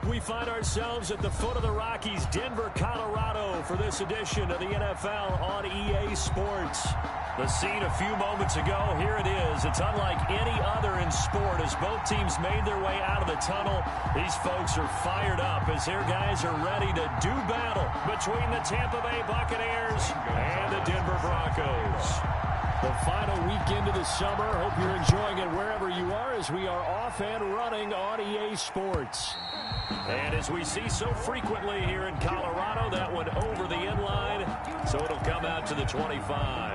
We find ourselves at the foot of the Rockies, Denver, Colorado, for this edition of the NFL on EA Sports. The scene a few moments ago, here it is. It's unlike any other in sport as both teams made their way out of the tunnel. These folks are fired up as their guys are ready to do battle between the Tampa Bay Buccaneers and the Denver Broncos. The final weekend of the summer. Hope you're enjoying it wherever you are as we are off and running on EA Sports. And as we see so frequently here in Colorado, that one over the end line, so it'll come out to the 25.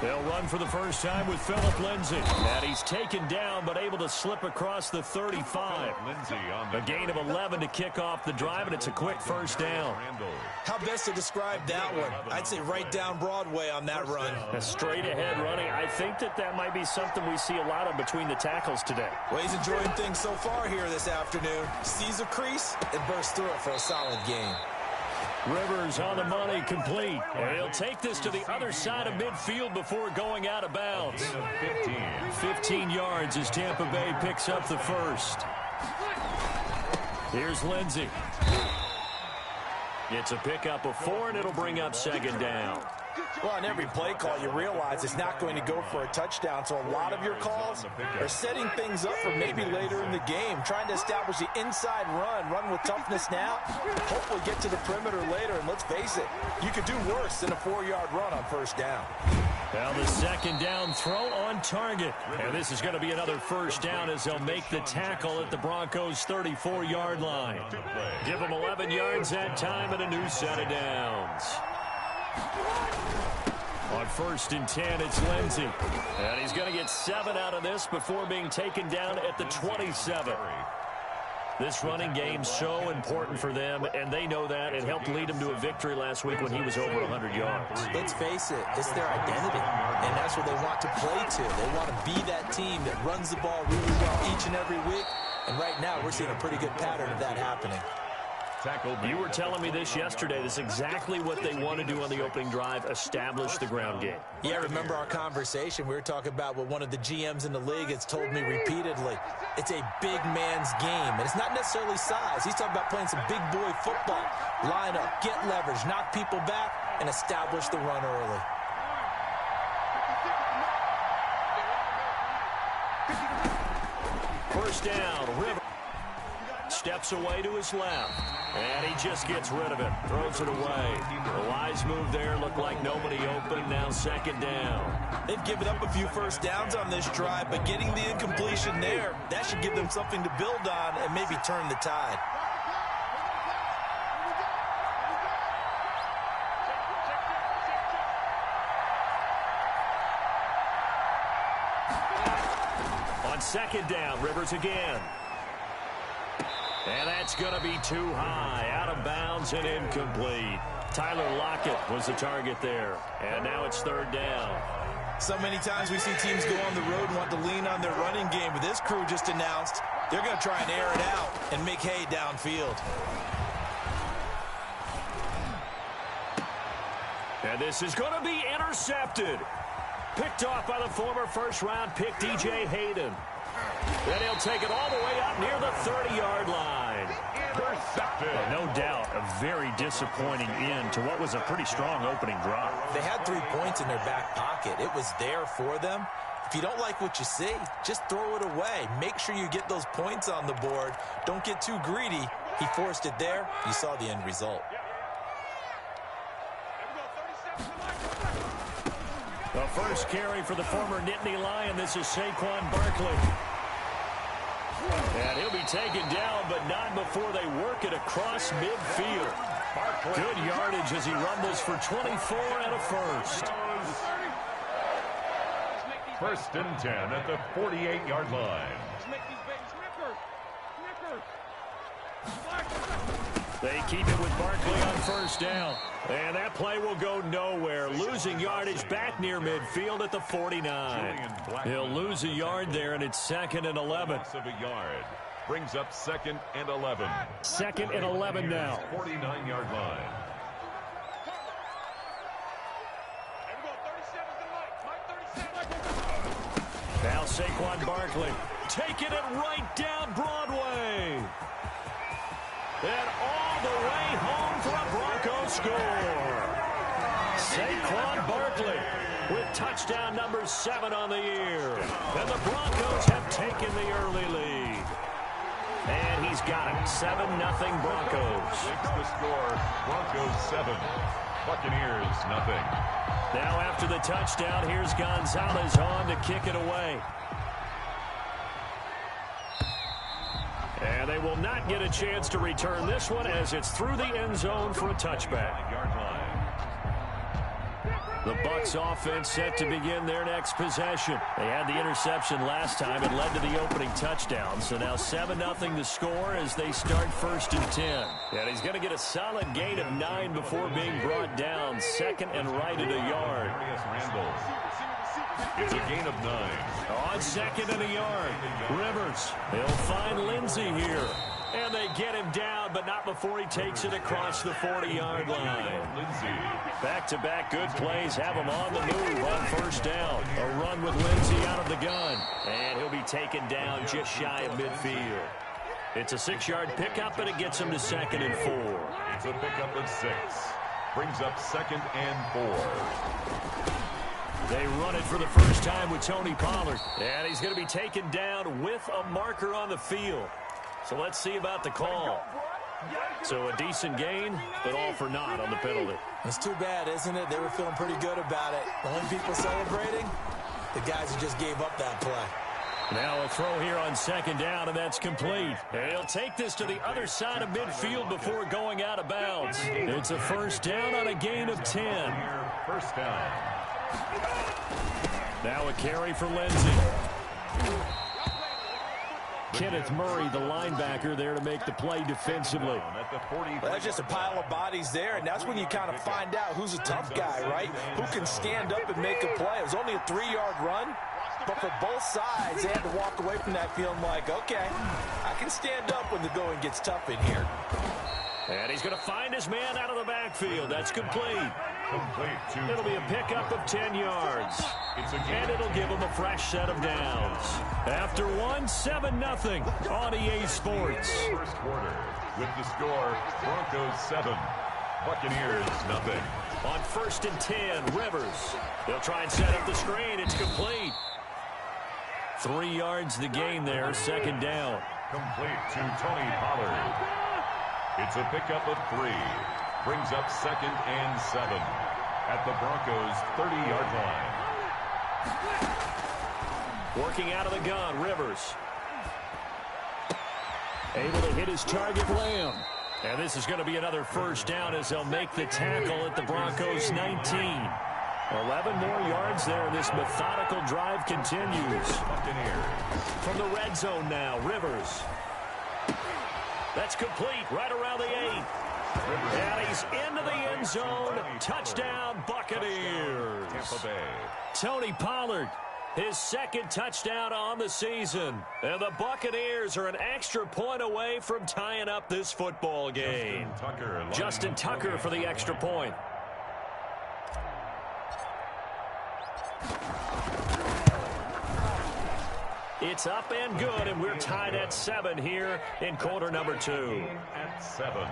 They'll run for the first time with Phillip Lindsay. And he's taken down but able to slip across the 35. A gain of 11 to kick off the drive, and it's a quick first down. How best to describe that one? I'd say right down Broadway on that run. A straight ahead running. I think that might be something we see a lot of between the tackles today. Well, he's enjoying things so far here this afternoon. Sees a crease and bursts through it for a solid gain. Rivers on the money, complete. And he'll take this to the other side of midfield before going out of bounds. 15 yards as Tampa Bay picks up the first. Here's Lindsay. It's a pickup of 4, and it'll bring up second down. Well, on every play call, you realize it's not going to go for a touchdown, so a lot of your calls are setting things up for maybe later in the game, trying to establish the inside run with toughness now, hopefully get to the perimeter later, and let's face it, you could do worse than a 4-yard run on first down. Now the second down throw on target, and this is going to be another first down as they'll make the tackle at the Broncos' 34-yard line. Give them 11 yards that time and a new set of downs. On 1st and 10, it's Lindsay. And he's going to get 7 out of this before being taken down at the 27. This running game so important for them, and they know that. It helped lead them to a victory last week when he was over 100 yards. Let's face it, it's their identity, and that's what they want to play to. They want to be that team that runs the ball really well each and every week, and right now we're seeing a pretty good pattern of that happening. You were telling me this yesterday. This is exactly what they want to do on the opening drive, establish the ground game. Yeah, remember our conversation. We were talking about what one of the GMs in the league has told me repeatedly. It's a big man's game, and it's not necessarily size. He's talking about playing some big boy football. Line up, get leverage, knock people back, and establish the run early. First down, River steps away to his left. And he just gets rid of it, throws it away. The wise move there, looked like nobody open, now second down. They've given up a few first downs on this drive, but getting the incompletion there, that should give them something to build on and maybe turn the tide. On second down, Rivers again. And that's going to be too high, out of bounds and incomplete. Tyler Lockett was the target there, and now it's third down. So many times we see teams go on the road and want to lean on their running game, but this crew just announced they're going to try and air it out and make hay downfield. And this is going to be intercepted. Picked off by the former first-round pick, DJ Hayden. Then he'll take it all the way up near the 30-yard line. No doubt a very disappointing end to what was a pretty strong opening drive. They had 3 points in their back pocket. It was there for them. If you don't like what you see, just throw it away. Make sure you get those points on the board. Don't get too greedy. He forced it there. You saw the end result. The first carry for the former Nittany Lion. This is Saquon Barkley. And he'll be taken down, but not before they work it across midfield. Good yardage as he rumbles for 24 and a first. 1st and 10 at the 48-yard line. They keep it with Barkley on first down. And that play will go nowhere. Losing yardage back near midfield at the 49. He'll lose a yard there, and it's 2nd and 11. Brings up 2nd and 11. 2nd and 11 now. 49-yard line. Now Saquon Barkley taking it right down Broadway. And all the way home for a Broncos score. Saquon Barkley with touchdown number 7 on the year. And the Broncos have taken the early lead. And he's got it. 7-0 Broncos. 6 the score. Broncos 7. Buccaneers nothing. Now after the touchdown, here's Gonzalez on to kick it away. And they will not get a chance to return this one as it's through the end zone for a touchback. Yard line. The Bucs offense set to begin their next possession. They had the interception last time. It led to the opening touchdown. So now 7-0 the score as they start 1st and 10. And he's going to get a solid gain of 9 before being brought down. 2nd and right at a yard. Randall. It's a gain of 9. On 2nd and a yard. Rivers. They'll find Lindsey here. And they get him down, but not before he takes it across the 40-yard line. Back-to-back good plays have him on the move on 1st down. A run with Lindsey out of the gun. And he'll be taken down just shy of midfield. It's a 6-yard pickup, and it gets him to 2nd and 4. It's a pickup of 6. Brings up 2nd and 4. They run it for the first time with Tony Pollard. And he's going to be taken down with a marker on the field. So let's see about the call. So a decent gain, but all for naught on the penalty. It's too bad, isn't it? They were feeling pretty good about it. The only people celebrating, the guys who just gave up that play. Now a throw here on 2nd down, and that's complete. And he'll take this to the other side of midfield before going out of bounds. It's a 1st down on a gain of 10. 1st down. Now a carry for Lindsey. Kenneth Murray, the linebacker, there to make the play defensively. Well, there's just a pile of bodies there, and that's when you kind of find out who's a tough guy, right? Who can stand up and make a play. It was only a 3-yard run, but for both sides, they had to walk away from that feeling like, okay, I can stand up when the going gets tough in here. And he's going to find his man out of the backfield. That's complete. It'll be a pickup of 10 yards. And it'll give him a fresh set of downs. After 7-0 on EA Sports. First quarter with the score, Broncos 7, Buccaneers nothing. On 1st and 10, Rivers. They'll try and set up the screen. It's complete. 3 yards the gain there, 2nd down. Complete to Tony Pollard. It's a pickup of 3. Brings up 2nd and 7 at the Broncos' 30-yard line. Working out of the gun, Rivers. Able to hit his target, Lamb. And this is going to be another 1st down as they'll make the tackle at the Broncos' 19. 11 more yards there, and this methodical drive continues. From the red zone now, Rivers. That's complete right around the 8. And he's into the end zone. Touchdown, Buccaneers. Tampa Bay. Tony Pollard, his 2nd touchdown on the season. And the Buccaneers are an extra point away from tying up this football game. Justin Tucker for the extra point. It's up and good, and we're tied at 7 here in quarter number 2. At 7.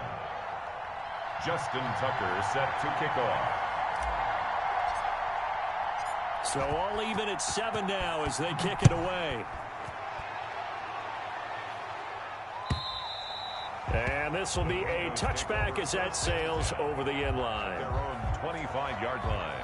Justin Tucker set to kick off. So all even at 7 now as they kick it away. And this will be a touchback as that sails over the end line. Their own 25-yard line.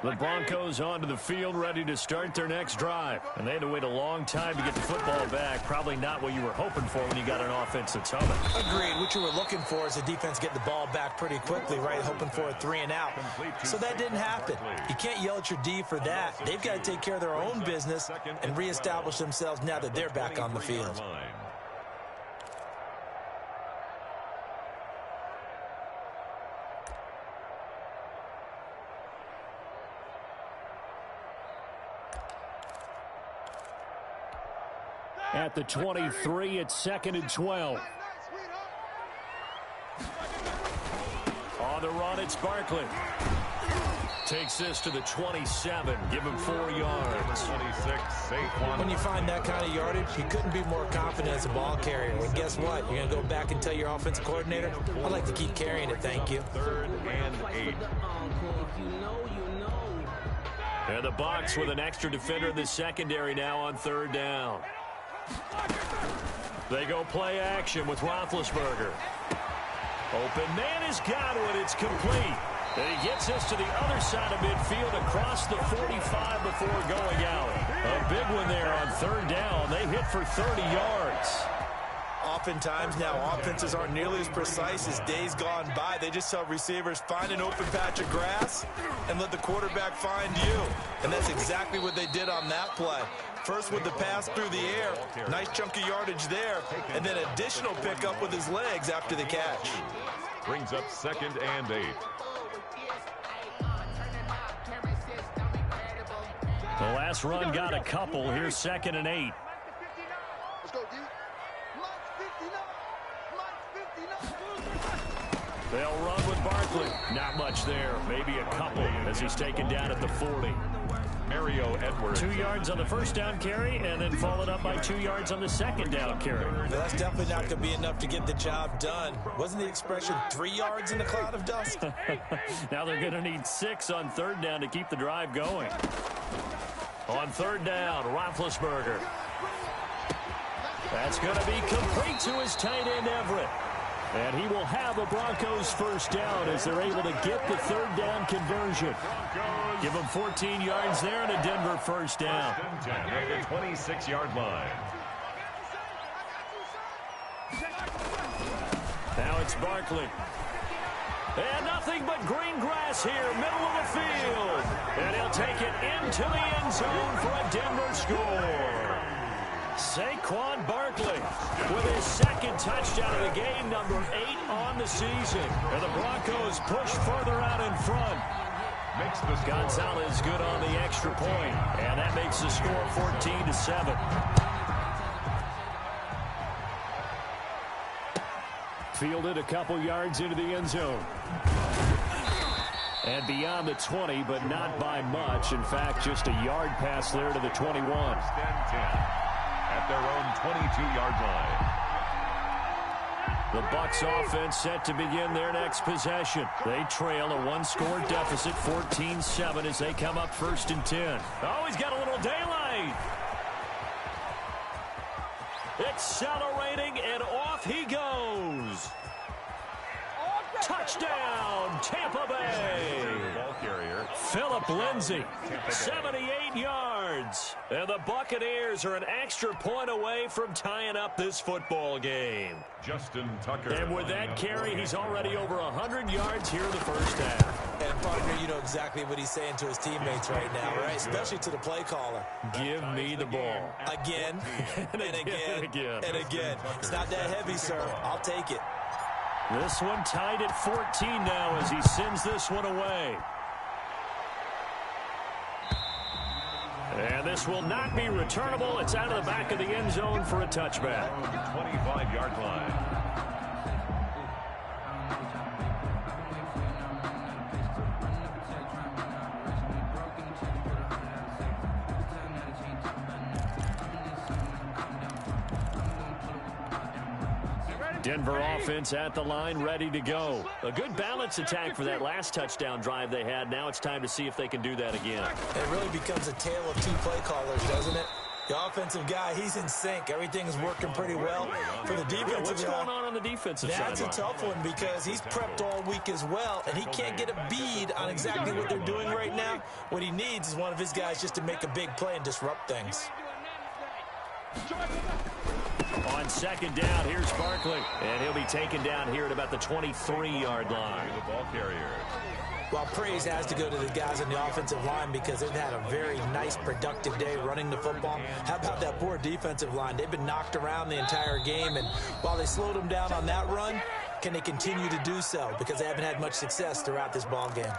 The Broncos onto the field ready to start their next drive. And they had to wait a long time to get the football back. Probably not what you were hoping for when you got an offense that's humming. Agreed. What you were looking for is the defense getting the ball back pretty quickly, right? Hoping for a 3 and out. So that didn't happen. You can't yell at your D for that. They've got to take care of their own business and reestablish themselves now that they're back on the field. At the 23, it's 2nd and 12. On the run, it's Barkley. Takes this to the 27. Give him 4 yards. 26, Saquon. When you find that kind of yardage, you couldn't be more confident as a ball carrier. And guess what? You're going to go back and tell your offensive coordinator, I'd like to keep carrying it, thank you. 3rd and 8. And the Bucs with an extra defender in the secondary now on 3rd down. They go play action with Roethlisberger. Open man is Godwin. It's complete. And he gets us to the other side of midfield across the 45 before going out. A big one there on 3rd down. They hit for 30 yards. Oftentimes now, offenses aren't nearly as precise as days gone by. They just tell receivers, find an open patch of grass and let the quarterback find you. And that's exactly what they did on that play. First with the pass through the air, nice chunky yardage there, and then additional pickup with his legs after the catch. Brings up 2nd and 8. The last run got a couple. Here's 2nd and 8. They'll run with Barkley. Not much there. Maybe a couple as he's taken down at the 40. Mario Edwards. 2 yards on the first down carry and then followed up by 2 yards on the second down carry. But that's definitely not going to be enough to get the job done. Wasn't the expression 3 yards in a cloud of dust? Now they're going to need 6 on 3rd down to keep the drive going. On 3rd down, Roethlisberger. That's going to be complete to his tight end, Everett. And he will have a Broncos first down as they're able to get the 3rd down conversion. Give him 14 yards there and a Denver first down. First and 10 at the 26-yard line. Now it's Barkley. And nothing but green grass here, middle of the field. And he'll take it into the end zone for a Denver score. Saquon Barkley with his 2nd touchdown of the game, number 8 on the season. And the Broncos push further out in front. Makes the score. Gonzalez good on the extra point, and that makes the score 14-7. Fielded a couple yards into the end zone. And beyond the 20, but not by much. In fact, just a yard pass there to the 21. First and 10 at their own 22-yard line. The Bucs offense set to begin their next possession. They trail a 1-score deficit, 14-7, as they come up 1st and 10. Oh, he's got a little daylight. Accelerating, and off he goes. Touchdown, Tampa Bay. Ball carrier. Phillip Lindsay, 78 yards. And the Buccaneers are an extra point away from tying up this football game. Justin Tucker. And with that carry, he's already over 100 yards here in the first half. And partner, you know exactly what he's saying to his teammates right now, right? Especially to the play caller. Give me the ball. Again, and again, and again. It's not that heavy, sir. I'll take it. This one tied at 14 now as he sends this one away. And this will not be returnable. It's out of the back of the end zone for a touchback. 25-yard line. Denver offense at the line, ready to go. A good balance attack for that last touchdown drive they had. Now it's time to see if they can do that again. It really becomes a tale of 2 play callers, doesn't it? The offensive guy, he's in sync. Everything's working pretty well. For the defensive What's guy, going on the defensive side? that's a tough one because he's prepped all week as well, and he can't get a bead on exactly what they're doing right now. What he needs is one of his guys just to make a big play and disrupt things. On second down, here's Barkley, and he'll be taken down here at about the 23-yard line. The ball carrier. Well, praise has to go to the guys on the offensive line because they've had a very nice, productive day running the football. How about that poor defensive line? They've been knocked around the entire game, and while they slowed them down on that run, can they continue to do so? Because they haven't had much success throughout this ball game.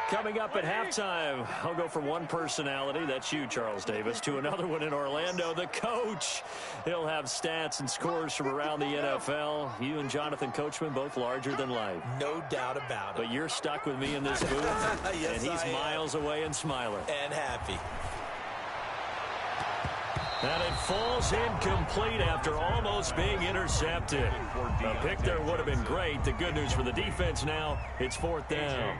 Coming up at halftime, I'll go from one personality, that's you, Charles Davis, to another one in Orlando, the coach. He'll have stats and scores from around the NFL. You and Jonathan Coachman, both larger than life. No doubt about it. But you're stuck with me in this booth, Yes, and he's miles away and smiling. And happy. And it falls incomplete after almost being intercepted. A pick there would have been great. The good news for the defense now, it's fourth down.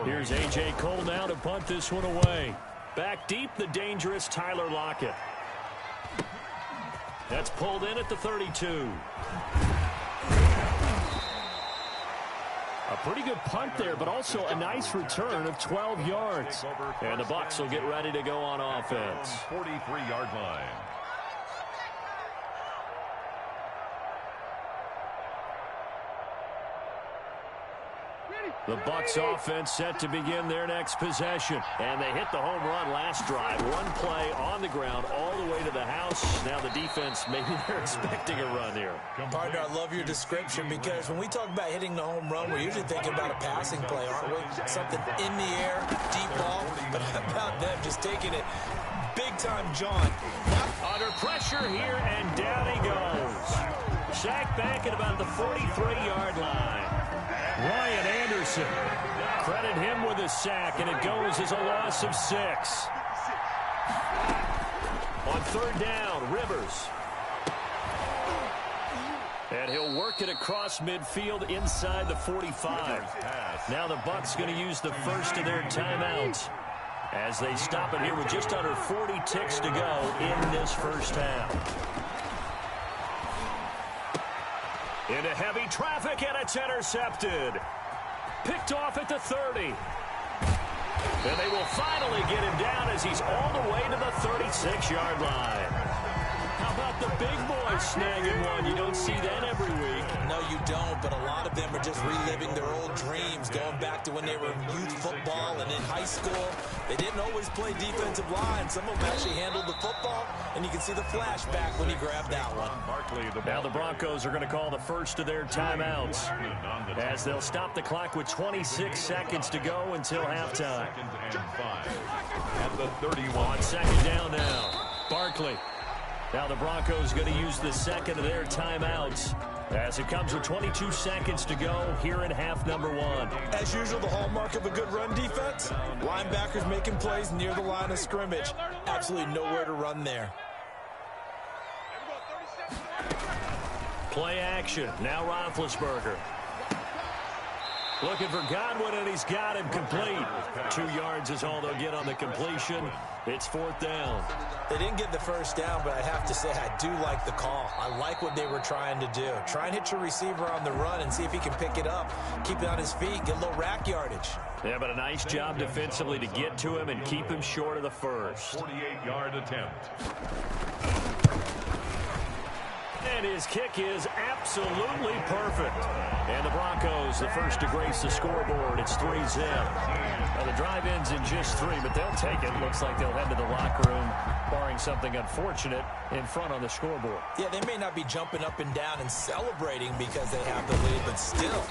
Here's A.J. Cole now to punt this one away. Back deep, the dangerous Tyler Lockett. That's pulled in at the 32. A pretty good punt there, but also a nice return of 12 yards. And the Bucs will get ready to go on offense. 43-yard line. The Bucs offense set to begin their next possession. And they hit the home run last drive. One play on the ground all the way to the house. Now the defense, maybe they're expecting a run here. Partner, I love your description because when we talk about hitting the home run, we're usually thinking about a passing play, aren't we? Something in the air, deep ball. But how about them just taking it big-time, John? Under pressure here, and down he goes. Sacked back at about the 43-yard line. Ryan Anderson, credit him with a sack, and it goes as a loss of 6. On third down, Rivers. And he'll work it across midfield inside the 45. Now the Bucs going to use the first of their timeouts as they stop it here with just under 40 ticks to go in this first half. Into heavy traffic, and it's intercepted. Picked off at the 30. And they will finally get him down as he's all the way to the 36-yard line. How about the big boys snagging one? You don't see that every week. No, you don't, but a lot of them are just reliving their old dreams, going back to when they were in youth football and in high school. They didn't always play defensive line. Some of them actually handled the football, and you can see the flashback when he grabbed that one. Now the Broncos are going to call the first of their timeouts as they'll stop the clock with 26 seconds to go until halftime. At the 31. On second down now, Barkley. Now the Broncos going to use the second of their timeouts as it comes with 22 seconds to go here in half number 1. As usual, the hallmark of a good run defense, linebackers making plays near the line of scrimmage. Absolutely nowhere to run there. Play action. Now Roethlisberger. Looking for Godwin, and he's got him complete. 2 yards is all they'll get on the completion. It's fourth down. They didn't get the first down, but I have to say I do like the call. I like what they were trying to do. Try and hit your receiver on the run and see if he can pick it up, keep it on his feet, get a little rack yardage. Yeah, but a nice job defensively to get to him and keep him short of the first. 48-yard attempt. And his kick is absolutely perfect. And the Broncos, the first to grace the scoreboard. It's 3-0. Now the drive ends in just 3, but they'll take it. Looks like they'll head to the locker room, barring something unfortunate, in front on the scoreboard. Yeah, they may not be jumping up and down and celebrating because they have the lead, but still,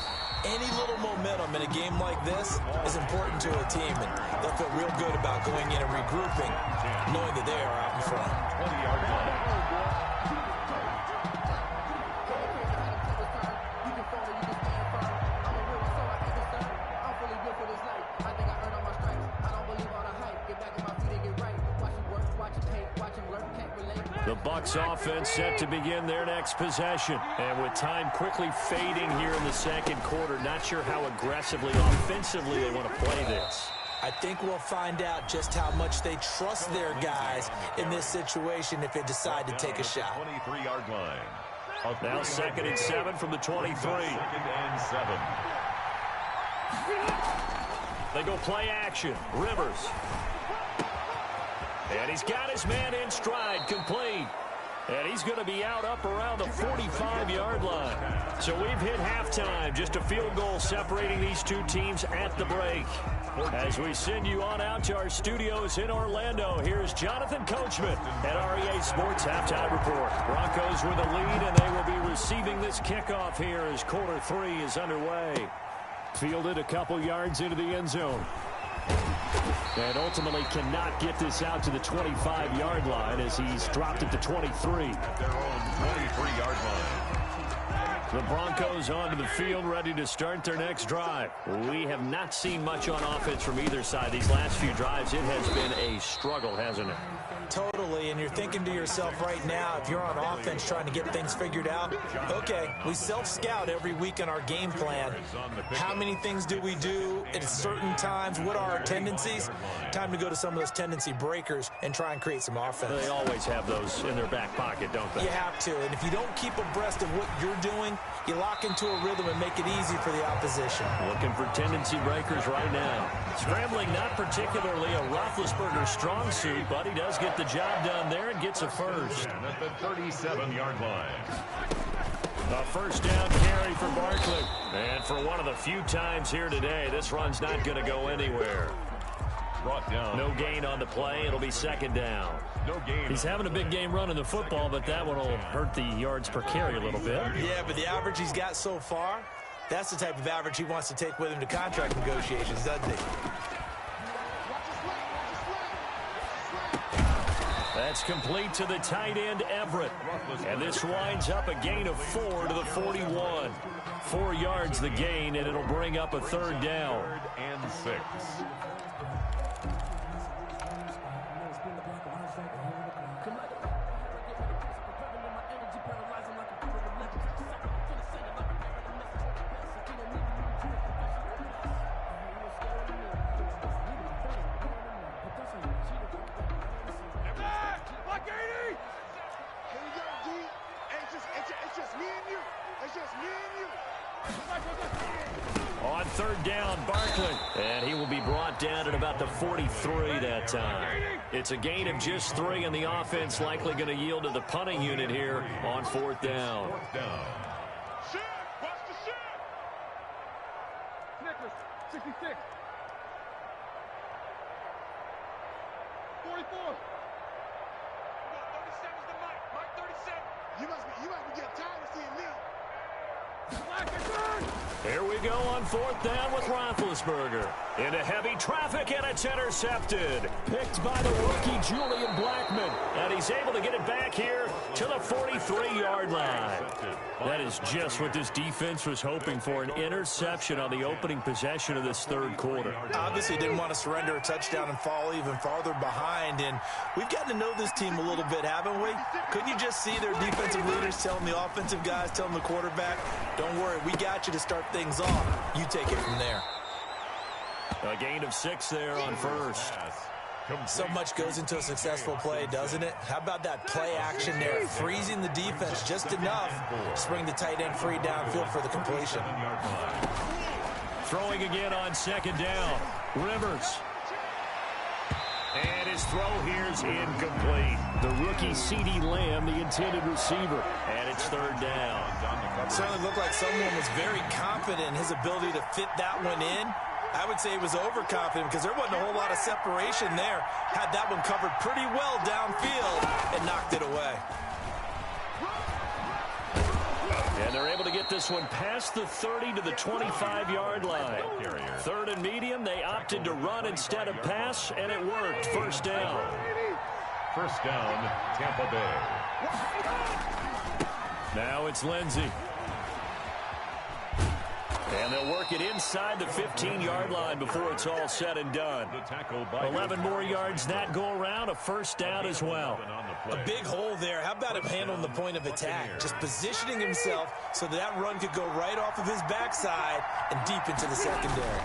any little momentum in a game like this is important to a team, and they'll feel real good about going in and regrouping, knowing that they are out in front. 20-yard line. The Bucs offense set to begin their next possession. And with time quickly fading here in the second quarter, not sure how aggressively, offensively they want to play this. I think we'll find out just how much they trust their guys in this situation if they decide to take a shot. 23-yard line. Now 2nd and 7 from the 23. 2nd and 7. They go play action. Rivers. And he's got his man in stride, complete. And he's going to be out up around the 45-yard line. So we've hit halftime. Just a field goal separating these two teams at the break. As we send you on out to our studios in Orlando, here's Jonathan Coachman at REA Sports Halftime Report. Broncos with a lead, and they will be receiving this kickoff here as quarter 3 is underway. Fielded a couple yards into the end zone. And ultimately cannot get this out to the 25-yard line as he's dropped it to 23. At their own 23-yard line. The Broncos onto the field, ready to start their next drive. We have not seen much on offense from either side. These last few drives, it has been a struggle, hasn't it? Totally, and you're thinking to yourself right now, if you're on offense trying to get things figured out, okay, we self-scout every week in our game plan. How many things do we do at certain times? What are our tendencies? Time to go to some of those tendency breakers and try and create some offense. They always have those in their back pocket, don't they? You have to, and if you don't keep abreast of what you're doing, you lock into a rhythm and make it easy for the opposition. Looking for tendency breakers right now. Scrambling, not particularly a Roethlisberger strong suit, but he does get the job done there and gets a first. And at the 37-yard line. A first down carry for Barkley. And for one of the few times here today, this run's not going to go anywhere. Brought down. No gain on the play. It'll be 2nd down. No gain. He's having a big game running the football, but that one will hurt the yards per carry a little bit. Yeah, but the average he's got so far, that's the type of average he wants to take with him to contract negotiations, doesn't he? That's complete to the tight end, Everett. And this winds up a gain of 4 to the 41. 4 yards the gain, and it'll bring up a 3rd down. 3rd and 6. On 3rd down, Barkley. And he will be brought down at about the 43 that time. It's a gain of just 3, and the offense likely going to yield to the punting unit here on 4th down. 4th down. Watch the shot! Nicholas, 66. 44. 37's the mic. Mike 37. You must be getting tired of seeing me. Here we go on 4th down with Roethlisberger. Into heavy traffic, and it's intercepted. Picked by the rookie Julian Blackmon. And he's able to get it back here to the 43-yard line. That is just what this defense was hoping for, an interception on the opening possession of this 3rd quarter. Obviously didn't want to surrender a touchdown and fall even farther behind. And we've gotten to know this team a little bit, haven't we? Couldn't you just see their defensive leaders telling the offensive guys, telling the quarterback, don't worry, we got you to start things off. You take it from there. A gain of 6 there on 1st. So much goes into a successful play, doesn't it? How about that play action there, freezing the defense just enough to bring the tight end free downfield for the completion. Throwing again on 2nd down. Rivers. And his throw here's incomplete. The rookie CeeDee Lamb, the intended receiver. And it's 3rd down. It certainly looked like someone was very confident in his ability to fit that one in. I would say he was overconfident because there wasn't a whole lot of separation there. Had that one covered pretty well downfield and knocked it away. And they're able to get this one past the 30 to the 25-yard line. 3rd and medium, they opted to run instead of pass, and it worked. 1st down. 1st down, Tampa Bay. Now it's Lindsey. And they'll work it inside the 15-yard line before it's all said and done. 11 more yards that go around, a 1st down as well. A big hole there. How about him handling the point of attack? Just positioning himself so that run could go right off of his backside and deep into the secondary.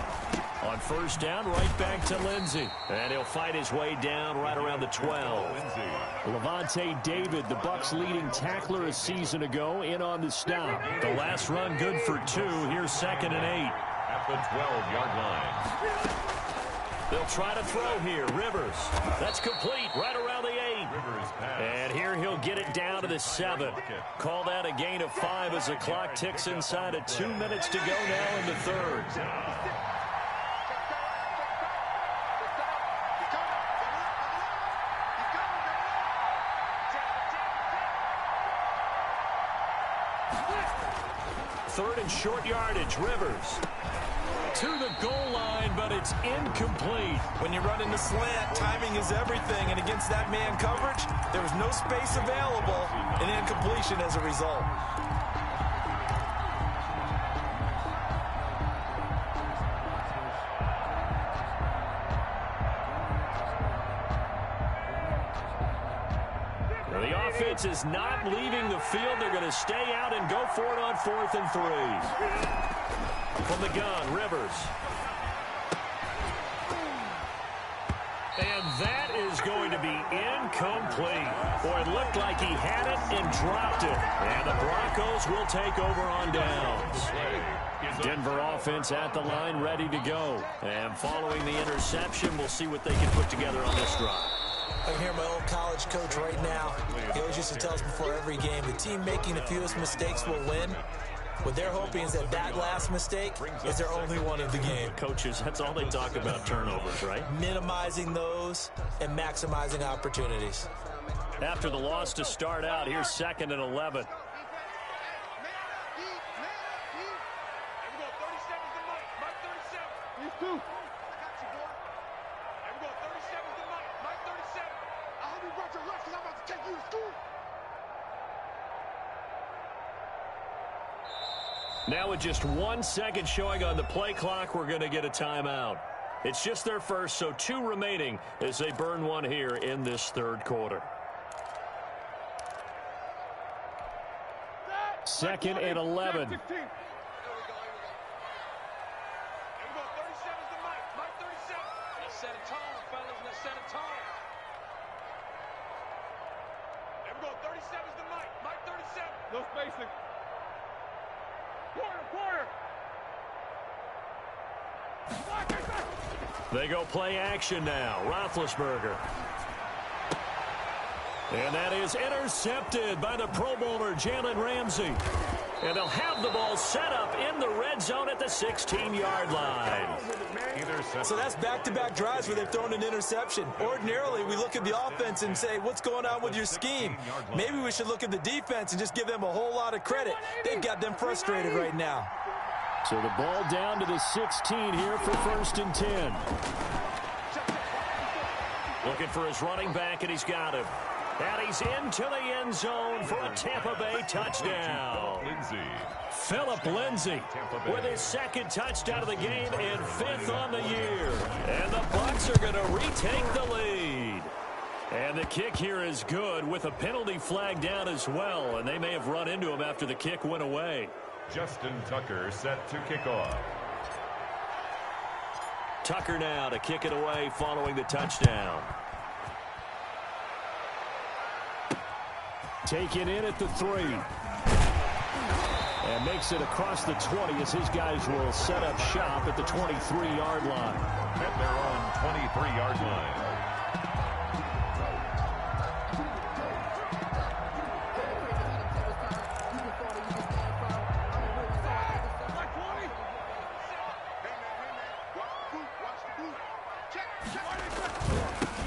On first down, right back to Lindsey. And he'll fight his way down right around the 12. Levante David, the Bucs' leading tackler a season ago, in on the stop. The last run good for 2. Here's 2nd and 8. At the 12-yard line. They'll try to throw here. Rivers. That's complete right around the 8. And here he'll get it down to the 7. Call that a gain of 5 as the clock ticks inside of 2 minutes to go now in the third. Third and short yardage. Rivers to the goal line, but it's incomplete. When you run in the slant, timing is everything, and against that man coverage, there was no space available, and incompletion as a result. The offense is not leaving the field. They're going to stay out and go for it on 4th and 3. From the gun, Rivers. And that is going to be incomplete. Boy, it looked like he had it and dropped it. And the Broncos will take over on downs. Denver offense at the line, ready to go. And following the interception, we'll see what they can put together on this drive. I can hear my old college coach right now. He always used to tell us before every game, the team making the fewest mistakes will win. What they're hoping is that last mistake is their only one of the game. Coaches, that's all they talk about, turnovers, right? Minimizing those and maximizing opportunities. After the loss to start out, here's 2nd and 11. Now with just 1 second showing on the play clock, we're going to get a timeout. It's just their first, so 2 remaining as they burn one here in this third quarter. 2nd and 11. No spacing. Quarter. They go play action now. Roethlisberger. And that is intercepted by the Pro Bowler, Jalen Ramsey. And they'll have the ball set up in the red zone at the 16-yard line. So that's back-to-back drives where they've thrown an interception. Ordinarily, we look at the offense and say, what's going on with your scheme? Maybe we should look at the defense and just give them a whole lot of credit. They've got them frustrated right now. So the ball down to the 16 here for 1st and 10. Looking for his running back, and he's got him. And he's into the end zone for a Tampa Bay touchdown. Phillip Lindsay with his 2nd touchdown of the game and 5th on the year. And the Bucs are going to retake the lead. And the kick here is good with a penalty flag down as well. And they may have run into him after the kick went away. Justin Tucker set to kick off. Tucker now to kick it away following the touchdown. Taken in at the 3. And makes it across the 20 as his guys will set up shop at the 23-yard line. At their own 23-yard line.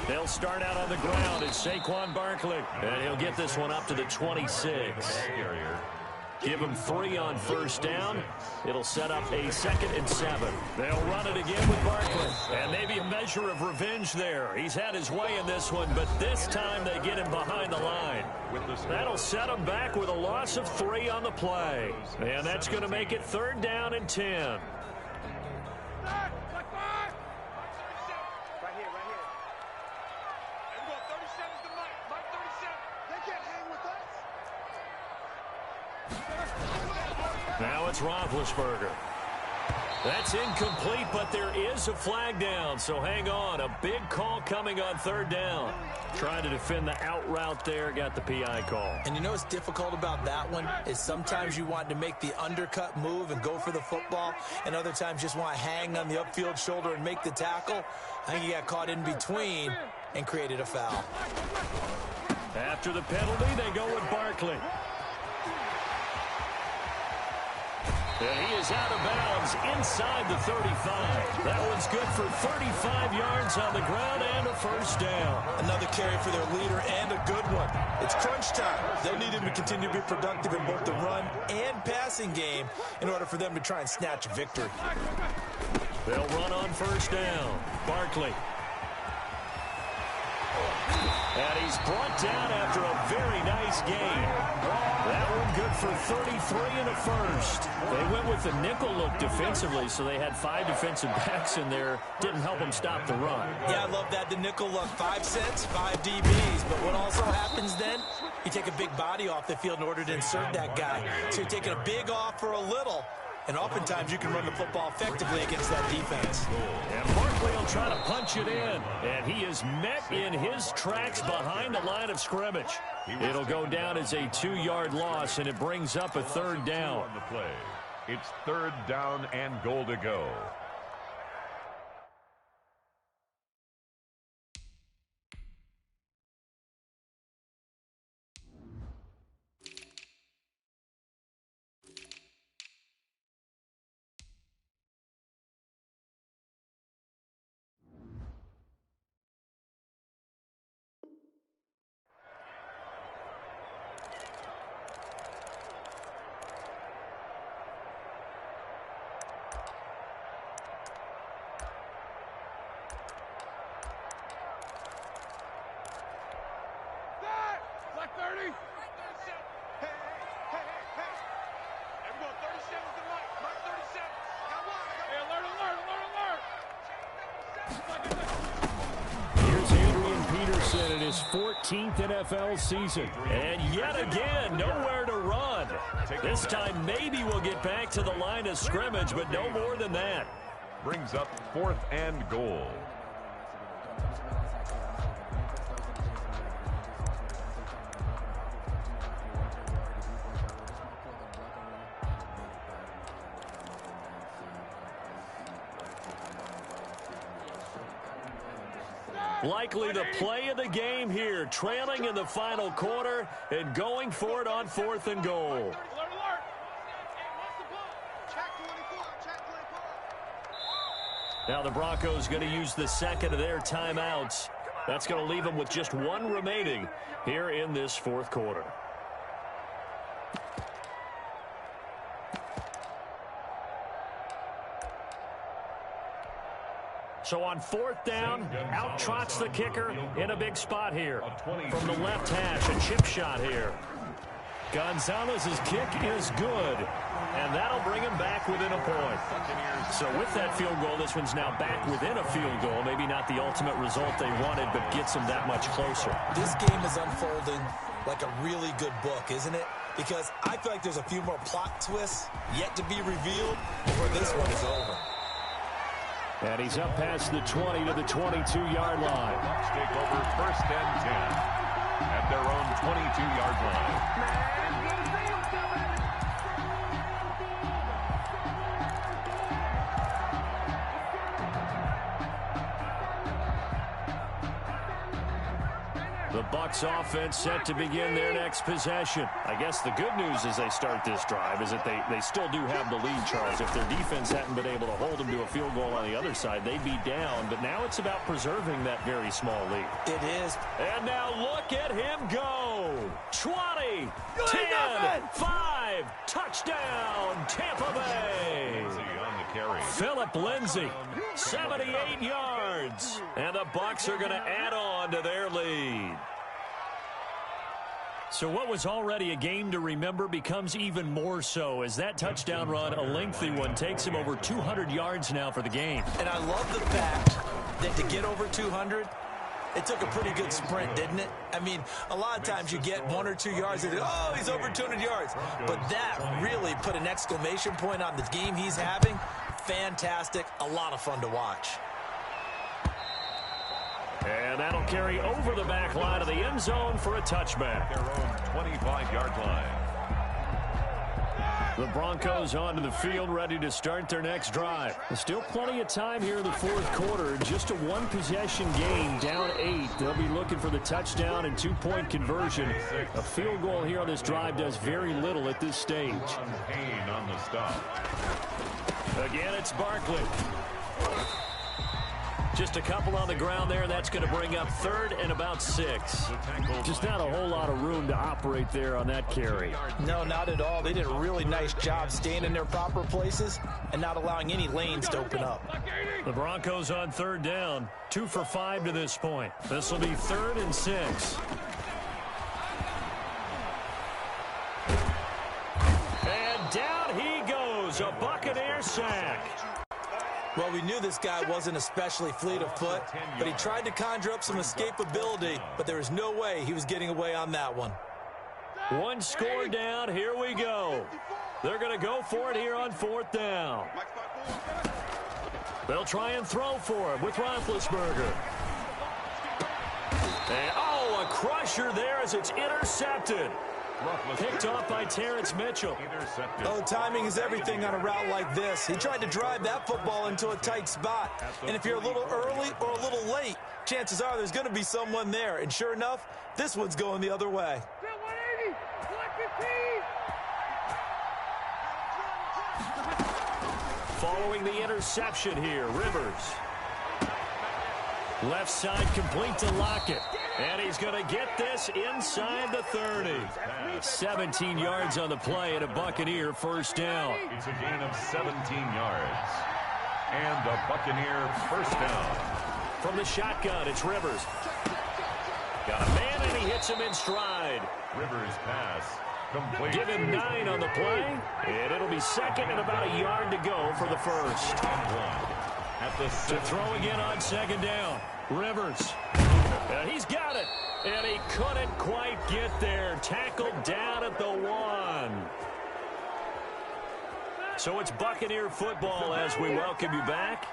They'll start out on the ground. It's Saquon Barkley. And he'll get this one up to the 26. Give him 3 on 1st down. It'll set up a 2nd and 7. They'll run it again with Barkley. And maybe a measure of revenge there. He's had his way in this one, but this time they get him behind the line. That'll set him back with a loss of 3 on the play. And that's going to make it 3rd down and 10. Now it's Roethlisberger. That's incomplete, but there is a flag down, so hang on. A big call coming on third down. Trying to defend the out route there, got the PI call. And you know what's difficult about that one is sometimes you want to make the undercut move and go for the football, and other times just want to hang on the upfield shoulder and make the tackle. I think he got caught in between and created a foul. After the penalty, they go with Barkley. And he is out of bounds inside the 35. That one's good for 35 yards on the ground and a first down. Another carry for their leader and a good one. It's crunch time. They'll need him to continue to be productive in both the run and passing game in order for them to try and snatch a victory. They'll run on first down. Barkley. And he's brought down after a very nice game. That one good for 33 and a first. They went with the nickel look defensively, so they had 5 defensive backs in there. Didn't help them stop the run. Yeah, I love that. The nickel look, 5 cents, 5 DBs. But what also happens then, you take a big body off the field in order to insert that guy. So you're taking a big off for a little. And oftentimes you can run the football effectively against that defense. And Barkley will try to punch it in. And he is met in his tracks behind the line of scrimmage. It'll go down as a 2-yard loss, and it brings up a third down. It's third down and goal to go. In his 14th NFL season. And yet again, nowhere to run. This time maybe we'll get back to the line of scrimmage, but no more than that. Brings up 4th and goal. Likely the play of the game here, trailing in the final quarter and going for it on 4th and goal. Now the Broncos going to use the second of their timeouts. That's going to leave them with just 1 remaining here in this 4th quarter. So on 4th down, out trots the kicker in a big spot here. From the left hash, a chip shot here. Gonzalez's kick is good, and that'll bring him back within a point. So with that field goal, this one's now back within a field goal. Maybe not the ultimate result they wanted, but gets them that much closer. This game is unfolding like a really good book, isn't it? Because I feel like there's a few more plot twists yet to be revealed before this one is over. And he's up past the 20 to the 22-yard line. Bucks take over 1st and 10 at their own 22-yard line. The Bucs offense set to begin their next possession. I guess the good news as they start this drive is that they still do have the lead, Charles. If their defense hadn't been able to hold them to a field goal on the other side, they'd be down. But now it's about preserving that very small lead. It is. And now look at him go. 20, 10, 5, touchdown, Tampa Bay. On the carry. Philip Lindsay, 78 yards. And the Bucs are going to add on to their lead. So what was already a game to remember becomes even more so as that touchdown run, a lengthy one, takes him over 200 yards now for the game. And I love the fact that to get over 200, it took a pretty good sprint, didn't it? I mean, a lot of times you get 1 or 2 yards and you go, oh, he's over 200 yards. But that really put an exclamation point on the game he's having. fantastic, a lot of fun to watch. And that'll carry over the back line of the end zone for a touchback. Their own 25-yard line. The Broncos onto the field, ready to start their next drive. There's still plenty of time here in the fourth quarter. Just a one-possession game, down 8. They'll be looking for the touchdown and two-point conversion. A field goal here on this drive does very little at this stage. Payne on the stop. Again, it's Barkley. Just a couple on the ground there. That's going to bring up third and about 6. Just not a whole lot of room to operate there on that carry. No, not at all. They did a really nice job staying in their proper places and not allowing any lanes to open up. The Broncos on third down. 2 for 5 to this point. This will be 3rd and 6. And down he goes. A Buccaneer sack. Well, we knew this guy wasn't especially fleet of foot, but he tried to conjure up some escapability, but there was no way he was getting away on that one. One score down. Here we go. They're going to go for it here on 4th down. They'll try and throw for him with Roethlisberger. And, a crusher there as it's intercepted. Picked off by Terrence Mitchell. Oh, timing is everything on a route like this. He tried to drive that football into a tight spot. And if you're a little early or a little late, chances are there's going to be someone there. And sure enough, this one's going the other way. Following the interception here, Rivers. Left side complete to Lockett. And he's going to get this inside the 30. 17 yards on the play and a Buccaneer first down. It's a gain of 17 yards. And a Buccaneer first down. From the shotgun, it's Rivers. Got a man, and he hits him in stride. Rivers pass. Complete. Give him 9 on the play. And it'll be 2nd and about a yard to go for the first. At the to throw again on 2nd down. Rivers. He's got it. And he couldn't quite get there. Tackled down at the 1. So it's Buccaneer football as we welcome you back.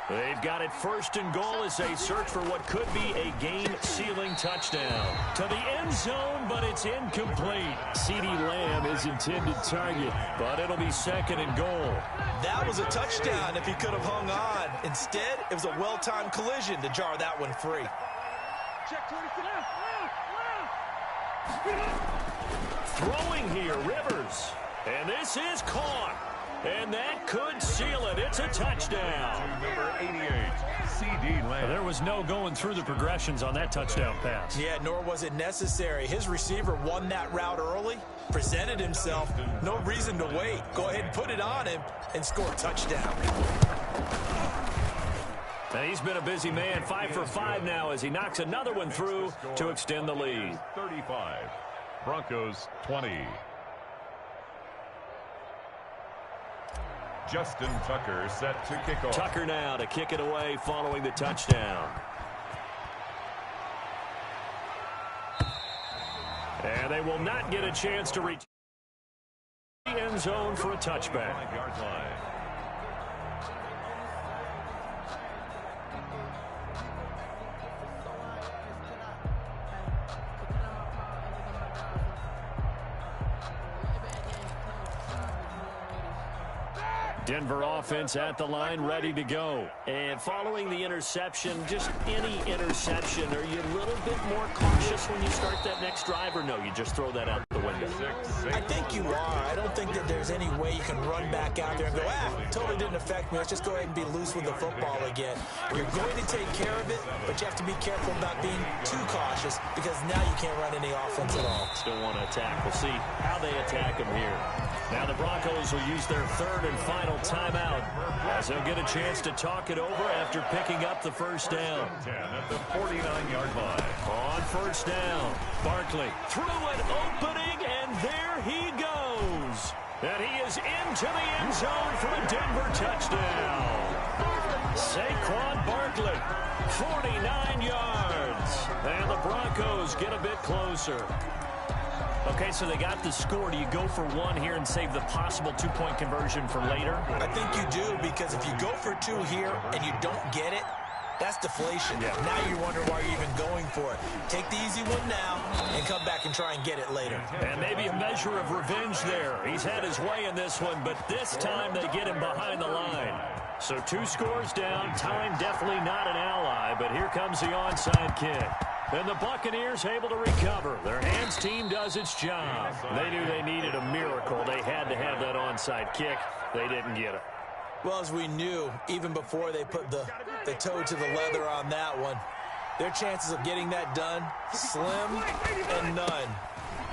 They've got it 1st and goal as they search for what could be a game-sealing touchdown. To the end zone, but it's incomplete. CeeDee Lamb is intended target, but it'll be 2nd and goal. That was a touchdown if he could have hung on. Instead, it was a well-timed collision to jar that one free. Throwing here, Rivers. And this is caught. And that could seal it. It's a touchdown. Number 88, CeeDee Lamb. There was no going through the progressions on that touchdown pass. Yeah, nor was it necessary. His receiver won that route early, presented himself. No reason to wait. Go ahead and put it on him and score a touchdown. And he's been a busy man. 5 for 5 now as he knocks another one through to extend the lead. 35. Broncos 20. Justin Tucker set to kick off. Tucker now to kick it away following the touchdown. And they will not get a chance to reach the end zone for a touchback. 5-yard line. Denver offense at the line, ready to go. And following the interception, just any interception, are you a little bit more cautious when you start that next drive, or no, you just throw that out the window? I think you are. I don't think that there's any way you can run back out there and go, totally didn't affect me. Let's just go ahead and be loose with the football again. You're going to take care of it, but you have to be careful about being too cautious because now you can't run any offense at all. Still want to attack. We'll see how they attack him here. Now the Broncos will use their 3rd and final timeout as they'll get a chance to talk it over after picking up the first down. 10 at the 49-yard line. On first down, Barkley through an opening, and there he goes. And he is into the end zone for a Denver touchdown. Saquon Barkley, 49 yards. And the Broncos get a bit closer. Okay, so they got the score. Do you go for one here and save the possible two-point conversion for later? I think you do, because if you go for two here and you don't get it, that's deflation. Yeah. Now you wonder why you're even going for it. Take the easy one now and come back and try and get it later. And maybe a measure of revenge there. He's had his way in this one, but this time they get him behind the line. So 2 scores down. Time definitely not an ally, but here comes the onside kick. And the Buccaneers able to recover. Their hands team does its job. They knew they needed a miracle. They had to have that onside kick. They didn't get it. Well, as we knew, even before they put the toe to the leather on that one, their chances of getting that done, slim and none.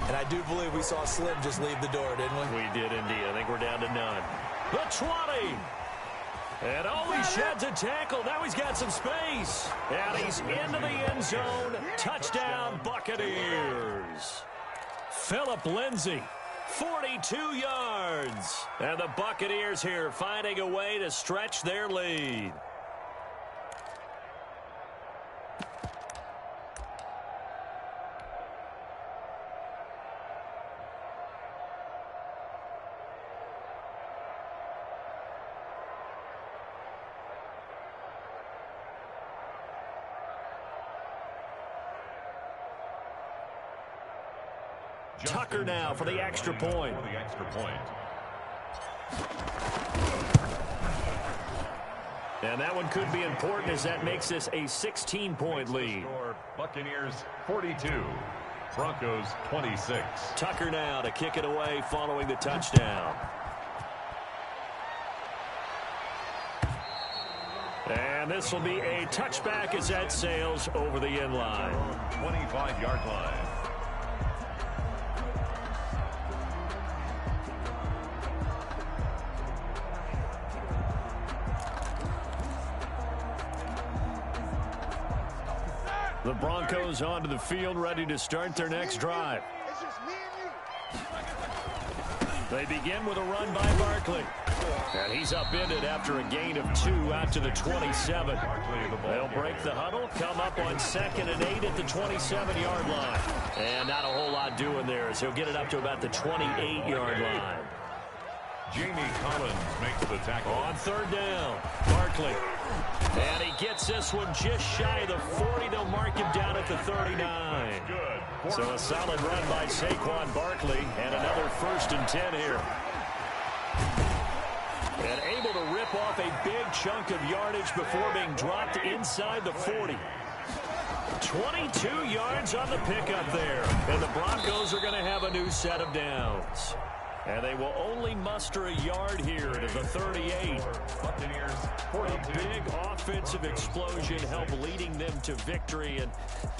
And I do believe we saw Slim just leave the door, didn't we? We did indeed. I think we're down to none. The 20. And he sheds a tackle. Now he's got some space. And he's into the end zone. Touchdown, Buccaneers. Philip Lindsay, 42 yards. And the Buccaneers here finding a way to stretch their lead. Tucker now for the extra point. And that one could be important, as that makes this a 16-point lead. Buccaneers 42, Broncos 26. Tucker now to kick it away following the touchdown. And this will be a touchback as that sails over the end line. 25-yard line. The Broncos onto the field, ready to start their next drive. They begin with a run by Barkley. And he's upended after a gain of 2 out to the 27. They'll break the huddle, come up on 2nd and 8 at the 27-yard line. And not a whole lot doing there, as he'll get it up to about the 28-yard line. Jamie Collins makes the tackle. On 3rd down, Barkley. And he gets this one just shy of the 40. They'll mark him down at the 39. So a solid run by Saquon Barkley, and another 1st and 10 here. And able to rip off a big chunk of yardage before being dropped inside the 40. 22 yards on the pickup there. And the Broncos are going to have a new set of downs. And they will only muster a yard here to the 38. Buccaneers 42. A big offensive explosion helped leading them to victory. And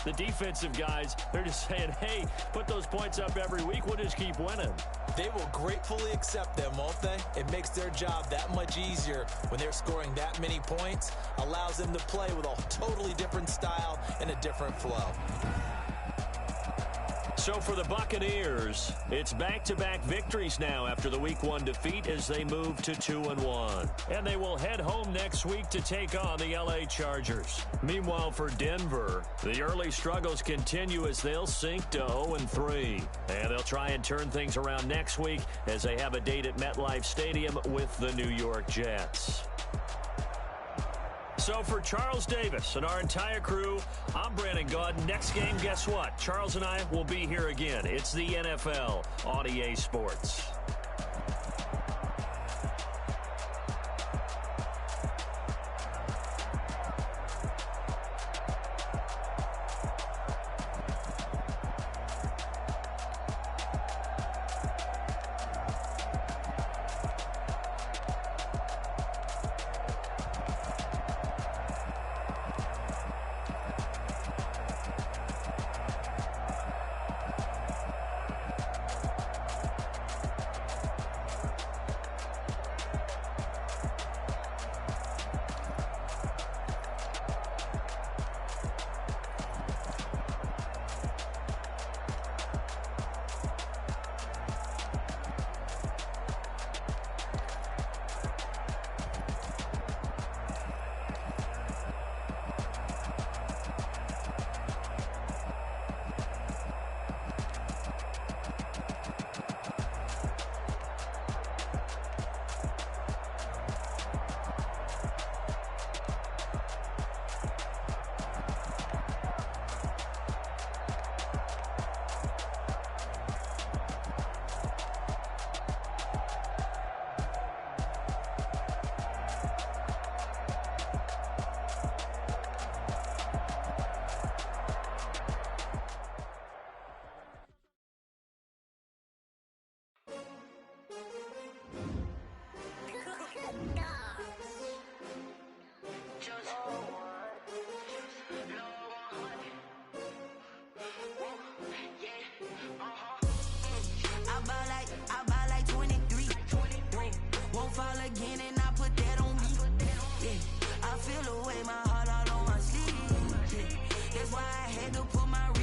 the defensive guys, they're just saying, hey, put those points up every week. We'll just keep winning. They will gratefully accept them, won't they? It makes their job that much easier when they're scoring that many points. Allows them to play with a totally different style and a different flow. So for the Buccaneers, it's back-to-back victories now after the Week 1 defeat as they move to 2-1. And they will head home next week to take on the LA Chargers. Meanwhile, for Denver, the early struggles continue as they'll sink to 0-3. And they'll try and turn things around next week as they have a date at MetLife Stadium with the New York Jets. So for Charles Davis and our entire crew, I'm Brandon Gaud. Next game, guess what? Charles and I will be here again. It's the NFL on EA Sports. feel away, my heart all on my sleeve. That's why I had to put my